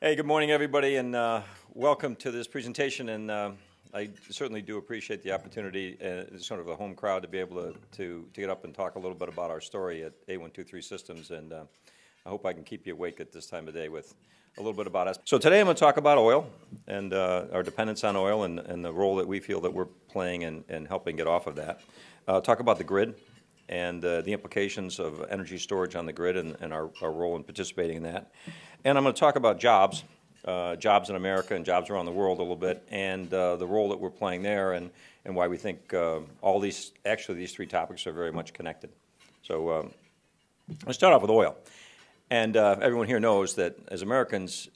Hey, good morning, everybody, and welcome to this presentation. And I certainly do appreciate the opportunity, sort of a home crowd, to be able to get up and talk a little bit about our story at A123 Systems. And I hope I can keep you awake at this time of day with a little bit about us. So today I'm going to talk about oil and our dependence on oil and the role that we feel that we're playing in helping get off of that. Talk about the grid and the implications of energy storage on the grid and our role in participating in that. And I'm going to talk about jobs in America and jobs around the world a little bit, and the role that we're playing there, and why we think these three topics are very much connected. So let's start off with oil. And everyone here knows that as Americans,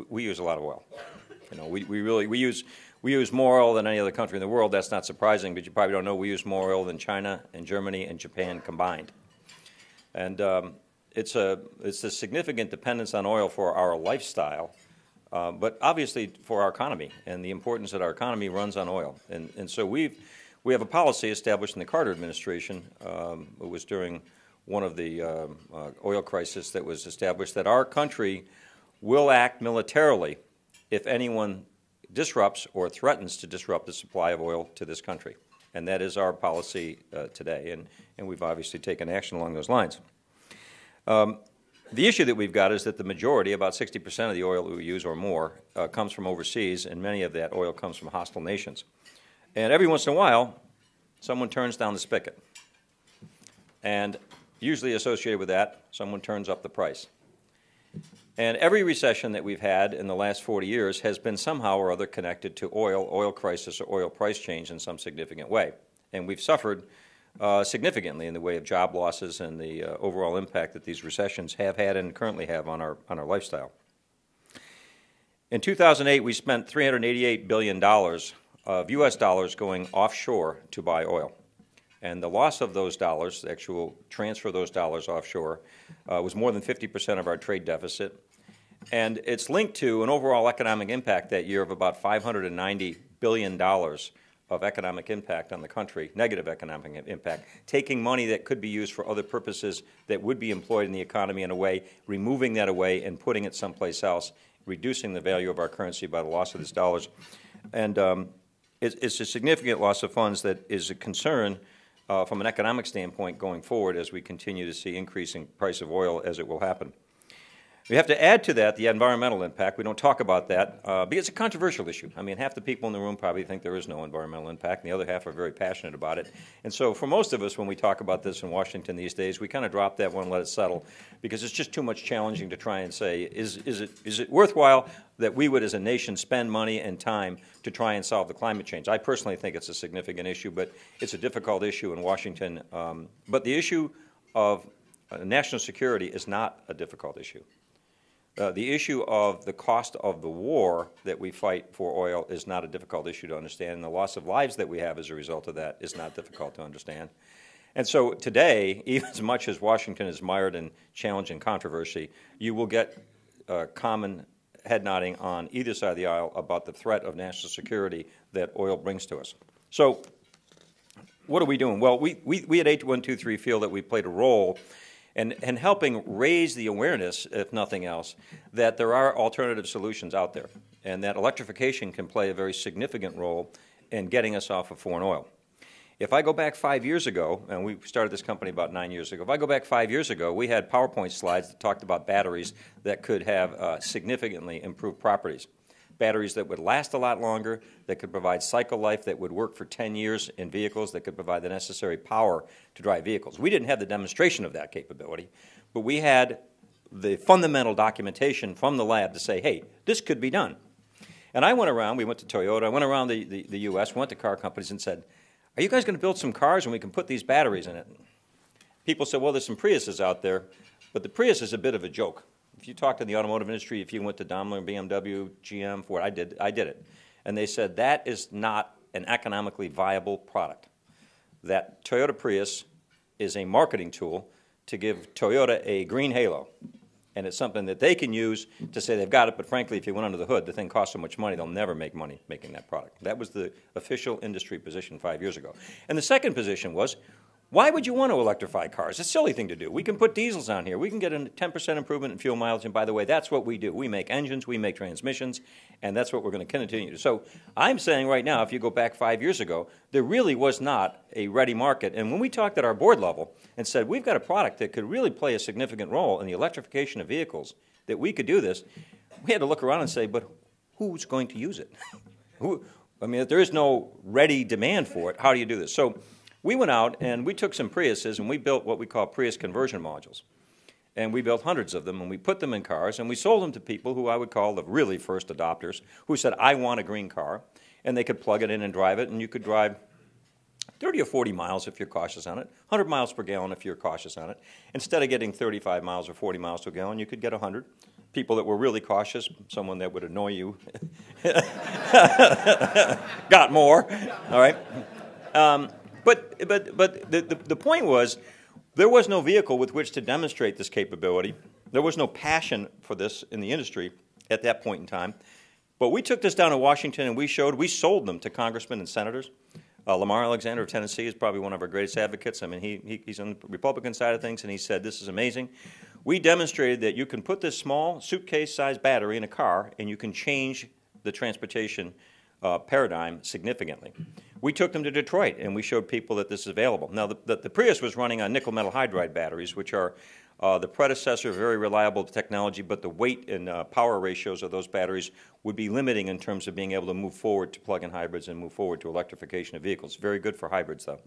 we use a lot of oil. You know, we use more oil than any other country in the world. That's not surprising, but you probably don't know we use more oil than China and Germany and Japan combined. And it's a significant dependence on oil for our lifestyle, but obviously for our economy and the importance that our economy runs on oil. And so we have a policy established in the Carter administration. It was during one of the oil crisis that was established that our country will act militarily if anyone disrupts or threatens to disrupt the supply of oil to this country. And that is our policy today, and we've obviously taken action along those lines. The issue that we've got is that the majority, about 60% of the oil that we use or more, comes from overseas, and many of that oil comes from hostile nations. And every once in a while, someone turns down the spigot. And usually associated with that, someone turns up the price. And every recession that we've had in the last 40 years has been somehow or other connected to oil crisis, or oil price change in some significant way. And we've suffered significantly in the way of job losses and the overall impact that these recessions have had and currently have on our lifestyle. In 2008, we spent $388 billion of U.S. dollars going offshore to buy oil. And the loss of those dollars, the actual transfer of those dollars offshore, was more than 50% of our trade deficit. And it's linked to an overall economic impact that year of about $590 billion of economic impact on the country, negative economic impact, taking money that could be used for other purposes that would be employed in the economy in a way, removing that away and putting it someplace else, reducing the value of our currency by the loss of these dollars. And it's a significant loss of funds that is a concern from an economic standpoint going forward as we continue to see increasing price of oil as it will happen. We have to add to that the environmental impact. We don't talk about that because it's a controversial issue. I mean, half the people in the room probably think there is no environmental impact, and the other half are very passionate about it. And so for most of us, when we talk about this in Washington these days, we kind of drop that one and let it settle because it's just too much challenging to try and say, is it worthwhile that we would as a nation spend money and time to try and solve the climate change? I personally think it's a significant issue, but it's a difficult issue in Washington. But the issue of national security is not a difficult issue. The issue of the cost of the war that we fight for oil is not a difficult issue to understand, and the loss of lives that we have as a result of that is not difficult to understand. And so today, even as much as Washington is mired in challenge and controversy, you will get common head nodding on either side of the aisle about the threat of national security that oil brings to us. So what are we doing? Well, we at A123 feel that we played a role and helping raise the awareness, if nothing else, that there are alternative solutions out there and that electrification can play a very significant role in getting us off of foreign oil. If I go back 5 years ago, and we started this company about 9 years ago, if I go back 5 years ago, we had PowerPoint slides that talked about batteries that could have significantly improved properties. Batteries that would last a lot longer, that could provide cycle life, that would work for 10 years in vehicles, that could provide the necessary power to drive vehicles. We didn't have the demonstration of that capability, but we had the fundamental documentation from the lab to say, hey, this could be done. And I went around, we went to Toyota, I went around the U.S., went to car companies and said, are you guys going to build some cars and we can put these batteries in it? People said, well, there's some Priuses out there, but the Prius is a bit of a joke. If you talk to the automotive industry, if you went to Daimler, BMW, GM, Ford, I did it. And they said that is not an economically viable product. That Toyota Prius is a marketing tool to give Toyota a green halo. And it's something that they can use to say they've got it, but frankly, if you went under the hood, the thing costs so much money, they'll never make money making that product. That was the official industry position 5 years ago. And the second position was, Why would you want to electrify cars? It's a silly thing to do. We can put diesels on here. We can get a 10% improvement in fuel mileage. And by the way, that's what we do. We make engines, we make transmissions, and that's what we're going to continue to do. So I'm saying right now, if you go back 5 years ago, there really was not a ready market. And when we talked at our board level and said, we've got a product that could really play a significant role in the electrification of vehicles, that we could do this, we had to look around and say, but who's going to use it? If there is no ready demand for it, how do you do this? So we went out and we took some Priuses and we built what we call Prius conversion modules. And we built hundreds of them and we put them in cars and we sold them to people who I would call the really first adopters who said, I want a green car. And they could plug it in and drive it, and you could drive 30 or 40 miles if you're cautious on it, 100 miles per gallon if you're cautious on it. Instead of getting 35 miles or 40 miles to a gallon, you could get 100. People that were really cautious, someone that would annoy you, got more, all right? But the point was, there was no vehicle with which to demonstrate this capability. There was no passion for this in the industry at that point in time. But we took this down to Washington and we sold them to congressmen and senators. Lamar Alexander of Tennessee is probably one of our greatest advocates. I mean, he's on the Republican side of things, and he said, this is amazing. We demonstrated that you can put this small suitcase-sized battery in a car, and you can change the transportation paradigm significantly. We took them to Detroit, and we showed people that this is available. Now, the Prius was running on nickel metal hydride batteries, which are the predecessor of very reliable technology, but the weight and power ratios of those batteries would be limiting in terms of being able to move forward to plug-in hybrids and move forward to electrification of vehicles. Very good for hybrids, though.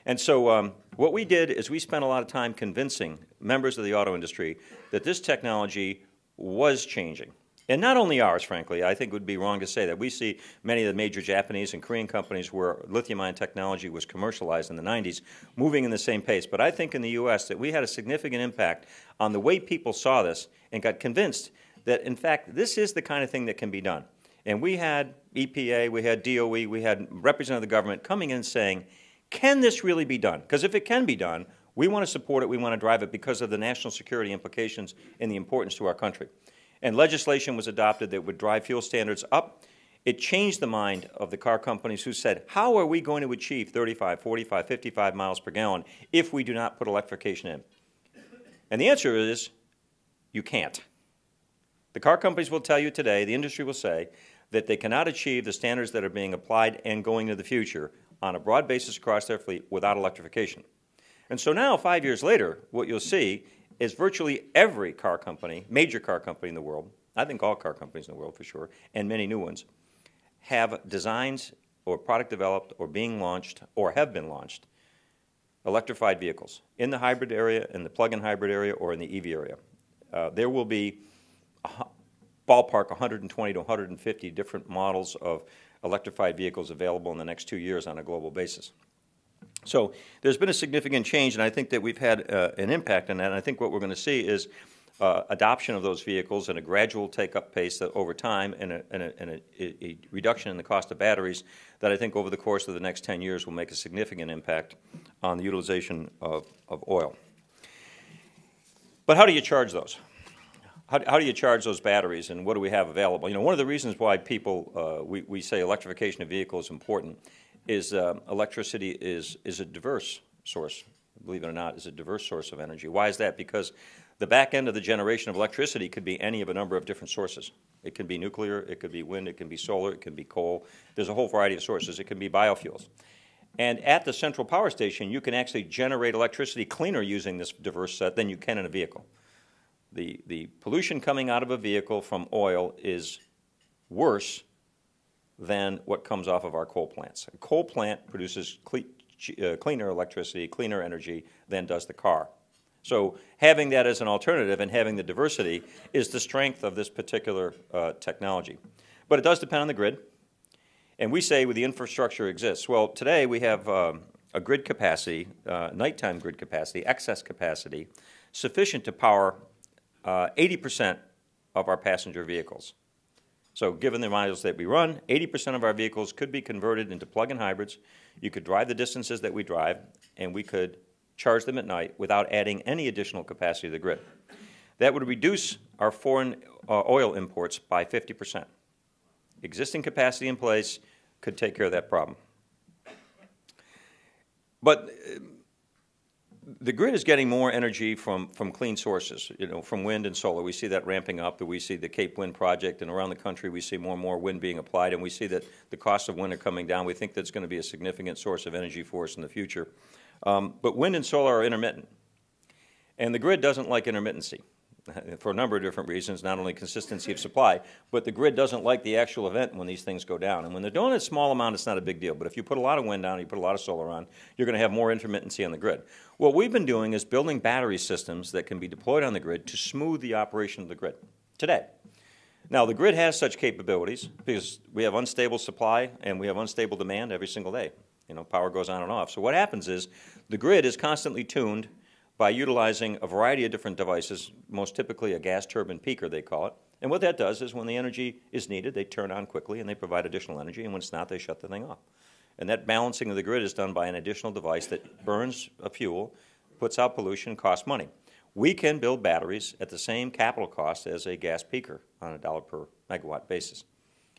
And so what we did is we spent a lot of time convincing members of the auto industry that this technology was changing. And not only ours, frankly. I think it would be wrong to say that. We see many of the major Japanese and Korean companies where lithium-ion technology was commercialized in the 90s moving in the same pace. But I think in the U.S. that we had a significant impact on the way people saw this and got convinced that, in fact, this is the kind of thing that can be done. And we had EPA, we had DOE, we had representatives of the government coming in saying, can this really be done? Because if it can be done, we want to support it, we want to drive it because of the national security implications and the importance to our country. And legislation was adopted that would drive fuel standards up. It changed the mind of the car companies who said, how are we going to achieve 35, 45, 55 miles per gallon if we do not put electrification in? And the answer is, you can't. The car companies will tell you today, the industry will say, that they cannot achieve the standards that are being applied and going into the future on a broad basis across their fleet without electrification. And so now, 5 years later, what you'll see is virtually every car company, major car company in the world, I think all car companies in the world for sure, and many new ones, have designs or product developed or being launched or have been launched electrified vehicles in the hybrid area, in the plug-in hybrid area, or in the EV area. There will be ballpark 120 to 150 different models of electrified vehicles available in the next 2 years on a global basis. So there's been a significant change, and I think that we've had an impact on that. And I think what we're going to see is adoption of those vehicles and a gradual take-up pace that over time and a reduction in the cost of batteries that I think over the course of the next 10 years will make a significant impact on the utilization of oil. But how do you charge those? How do you charge those batteries, and what do we have available? You know, one of the reasons why people, we say electrification of vehicles is important is electricity is a diverse source, believe it or not, is a diverse source of energy. Why is that? Because the back end of the generation of electricity could be any of a number of different sources. It can be nuclear, it could be wind, it can be solar, it can be coal. There's a whole variety of sources. It can be biofuels. And at the central power station, you can actually generate electricity cleaner using this diverse set than you can in a vehicle. The pollution coming out of a vehicle from oil is worse than what comes off of our coal plants. A coal plant produces cleaner electricity, cleaner energy than does the car. So having that as an alternative and having the diversity is the strength of this particular technology. But it does depend on the grid. And we say, well, the infrastructure exists. Well, today we have a grid capacity, nighttime grid capacity, excess capacity, sufficient to power 80% of our passenger vehicles. So given the miles that we run, 80% of our vehicles could be converted into plug-in hybrids. You could drive the distances that we drive, and we could charge them at night without adding any additional capacity to the grid. That would reduce our foreign oil imports by 50%. Existing capacity in place could take care of that problem. But The grid is getting more energy from clean sources, from wind and solar. We see that ramping up. We see the Cape Wind project, and around the country we see more and more wind being applied, and we see that the costs of wind are coming down. We think that's going to be a significant source of energy for us in the future. But wind and solar are intermittent, and the grid doesn't like intermittency for a number of different reasons, not only consistency of supply, but the grid doesn't like the actual event when these things go down. And when they're doing a small amount, it's not a big deal. But if you put a lot of wind on, you put a lot of solar on, you're going to have more intermittency on the grid. What we've been doing is building battery systems that can be deployed on the grid to smooth the operation of the grid today. Now, the grid has such capabilities because we have unstable supply and we have unstable demand every single day. Power goes on and off. So what happens is the grid is constantly tuned by utilizing a variety of different devices, most typically a gas turbine peaker, they call it. And what that does is when the energy is needed, they turn on quickly and they provide additional energy, and when it's not, they shut the thing off. And that balancing of the grid is done by an additional device that burns a fuel, puts out pollution, costs money. We can build batteries at the same capital cost as a gas peaker on a dollar per megawatt basis.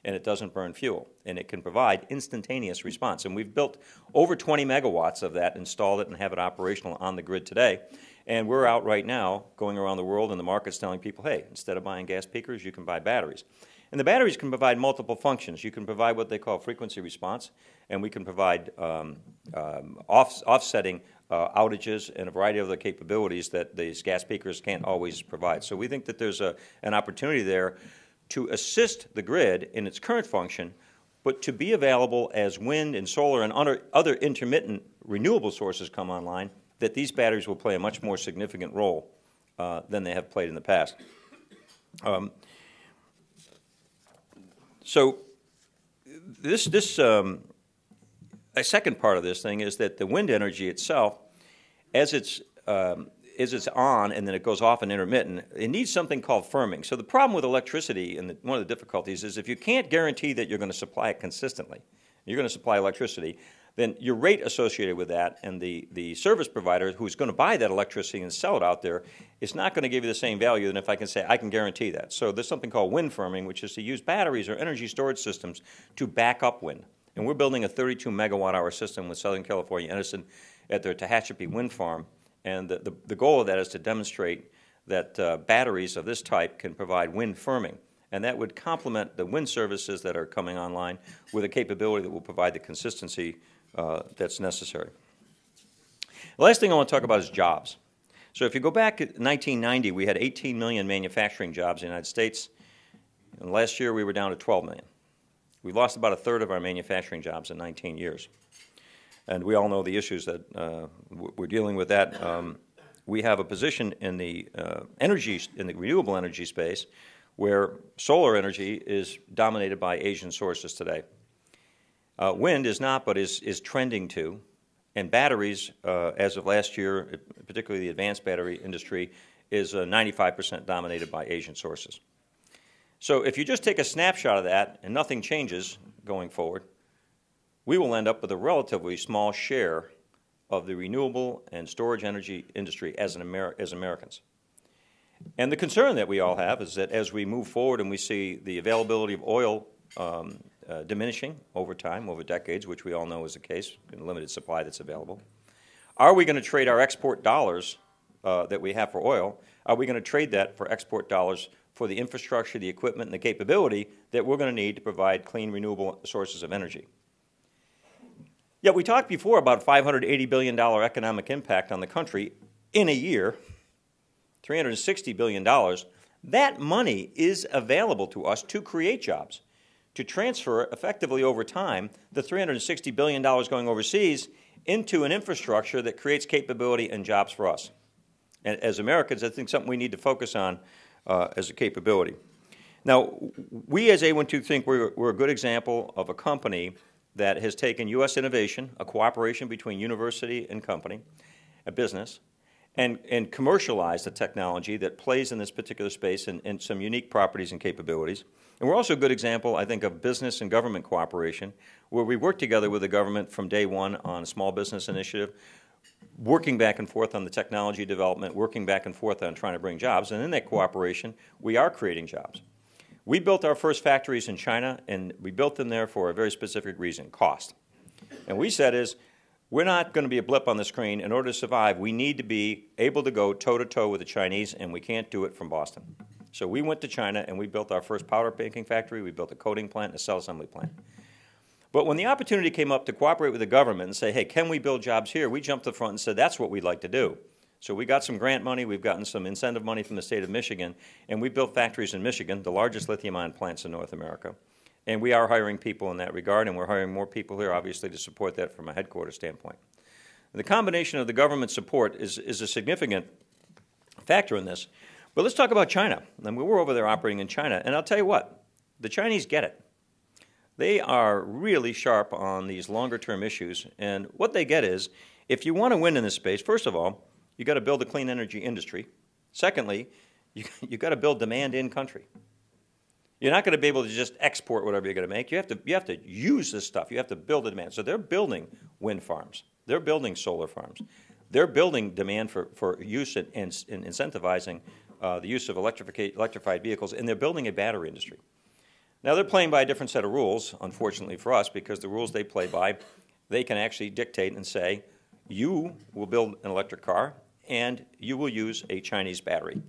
And it doesn't burn fuel, and it can provide instantaneous response. And we've built over 20 megawatts of that, installed it, and have it operational on the grid today. And we're out right now going around the world in the markets telling people, hey, instead of buying gas peakers, you can buy batteries. And the batteries can provide multiple functions. You can provide what they call frequency response, and we can provide offsetting outages and a variety of other capabilities that these gas peakers can't always provide. So we think that there's an opportunity there to assist the grid in its current function, but to be available as wind and solar and other intermittent renewable sources come online, that these batteries will play a much more significant role than they have played in the past. So a second part of this thing is that the wind energy itself, as it's on and then it goes off and intermittent, it needs something called firming. So the problem with electricity, and one of the difficulties, is if you can't guarantee that you're going to supply it consistently, you're going to supply electricity, then your rate associated with that and the service provider who's going to buy that electricity and sell it out there is not going to give you the same value than if I can say, I can guarantee that. So there's something called wind firming, which is to use batteries or energy storage systems to back up wind. And we're building a 32 megawatt hour system with Southern California Edison at their Tehachapi wind farm. And the goal of that is to demonstrate that batteries of this type can provide wind firming. And that would complement the wind services that are coming online with a capability that will provide the consistency that's necessary. The last thing I want to talk about is jobs. So if you go back to 1990, we had 18 million manufacturing jobs in the United States. And last year we were down to 12 million. We lost about a third of our manufacturing jobs in 19 years. And we all know the issues that we're dealing with that. We have a position in the renewable energy space where solar energy is dominated by Asian sources today. Wind is not, but is trending to. And batteries, as of last year, particularly the advanced battery industry, is 95% dominated by Asian sources. So if you just take a snapshot of that and nothing changes going forward, we will end up with a relatively small share of the renewable and storage energy industry as Americans. And the concern that we all have is that as we move forward and we see the availability of oil diminishing over time, over decades, which we all know is the case, in limited supply that's available, are we going to trade our export dollars that we have for oil, are we going to trade that for export dollars for the infrastructure, the equipment, and the capability that we're going to need to provide clean, renewable sources of energy? Yet we talked before about $580 billion economic impact on the country in a year, $360 billion. That money is available to us to create jobs, to transfer effectively over time the $360 billion going overseas into an infrastructure that creates capability and jobs for us. And as Americans, I think something we need to focus on as a capability. Now, we as A12 think we're a good example of a company that has taken U.S. innovation, a cooperation between university and company, a business, and commercialized the technology that plays in this particular space and some unique properties and capabilities. And we're also a good example, I think, of business and government cooperation, where we work together with the government from day one on a small business initiative, working back and forth on the technology development, working back and forth on trying to bring jobs. And in that cooperation, we are creating jobs. We built our first factories in China, and we built them there for a very specific reason, cost. And we said is, we're not going to be a blip on the screen. In order to survive, we need to be able to go toe-to-toe with the Chinese, and we can't do it from Boston. So we went to China, and we built our first powder making factory. We built a coating plant and a cell assembly plant. But when the opportunity came up to cooperate with the government and say, hey, can we build jobs here, we jumped to the front and said, that's what we'd like to do. So we got some grant money, we've gotten some incentive money from the state of Michigan, and we built factories in Michigan, the largest lithium-ion plants in North America. And we are hiring people in that regard, and we're hiring more people here, obviously, to support that from a headquarters standpoint. The combination of the government support is a significant factor in this. But let's talk about China. I mean, we're over there operating in China, and I'll tell you what, the Chinese get it. They are really sharp on these longer-term issues, and what they get is, if you want to win in this space, first of all, you've got to build a clean energy industry. Secondly, you've got to build demand in country. You're not going to be able to just export whatever you're going to make. You have to use this stuff. You have to build the demand. So they're building wind farms. They're building solar farms. They're building demand for use and incentivizing the use of electrified vehicles, and they're building a battery industry. Now, they're playing by a different set of rules, unfortunately for us, because the rules they play by, they can actually dictate and say, you will build an electric car, and you will use a Chinese battery.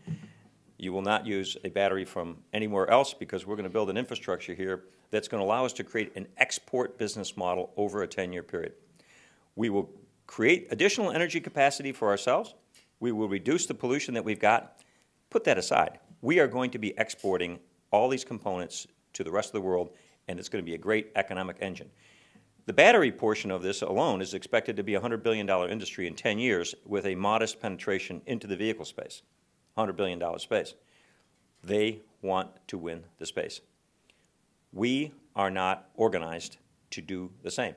You will not use a battery from anywhere else because we're going to build an infrastructure here that's going to allow us to create an export business model over a 10-year period. We will create additional energy capacity for ourselves. We will reduce the pollution that we've got. Put that aside. We are going to be exporting all these components to the rest of the world, and it's going to be a great economic engine. The battery portion of this alone is expected to be a $100 billion industry in 10 years with a modest penetration into the vehicle space. $100 billion space. They want to win the space. We are not organized to do the same.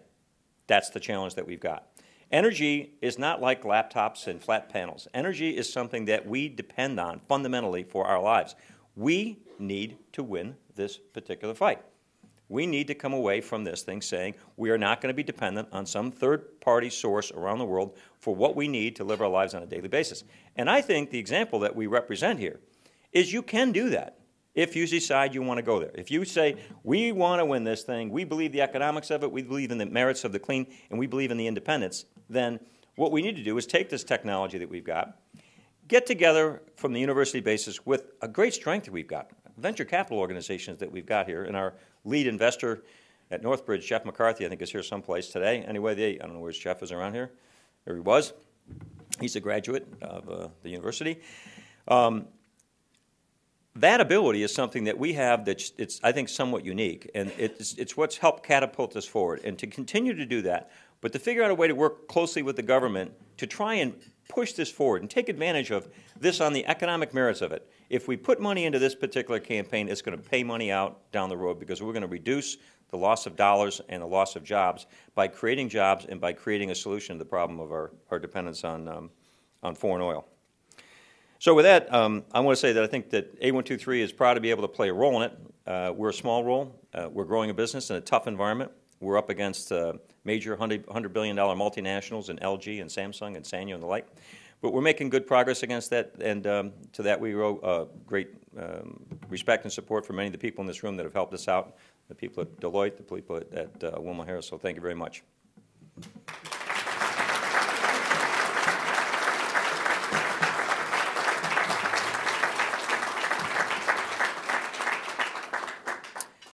That's the challenge that we've got. Energy is not like laptops and flat panels. Energy is something that we depend on fundamentally for our lives. We need to win this particular fight. We need to come away from this thing saying we are not going to be dependent on some third-party source around the world for what we need to live our lives on a daily basis. And I think the example that we represent here is you can do that if you decide you want to go there. If you say, we want to win this thing, we believe the economics of it, we believe in the merits of the clean, and we believe in the independence, then what we need to do is take this technology that we've got, get together from the university basis with a great strength that we've got, venture capital organizations that we've got here, and our lead investor at Northbridge, Jeff McCarthy, I think is here someplace today. Anyway, I don't know where Jeff is around here. There he was. He's a graduate of the university. That ability is something that we have that's, I think, somewhat unique, and it's what's helped catapult us forward. And to continue to do that, but to figure out a way to work closely with the government to try and push this forward and take advantage of this on the economic merits of it. If we put money into this particular campaign, it's going to pay money out down the road because we're going to reduce the loss of dollars and the loss of jobs by creating jobs and by creating a solution to the problem of our dependence on foreign oil. So with that, I want to say that I think that A123 is proud to be able to play a role in it. We're a small role. We're growing a business in a tough environment. We're up against major $100 billion multinationals in LG and Samsung and Sanyo and the like. But we're making good progress against that, and to that we owe great respect and support for many of the people in this room that have helped us out, the people at Deloitte, the people at WilmerHarris. So thank you very much.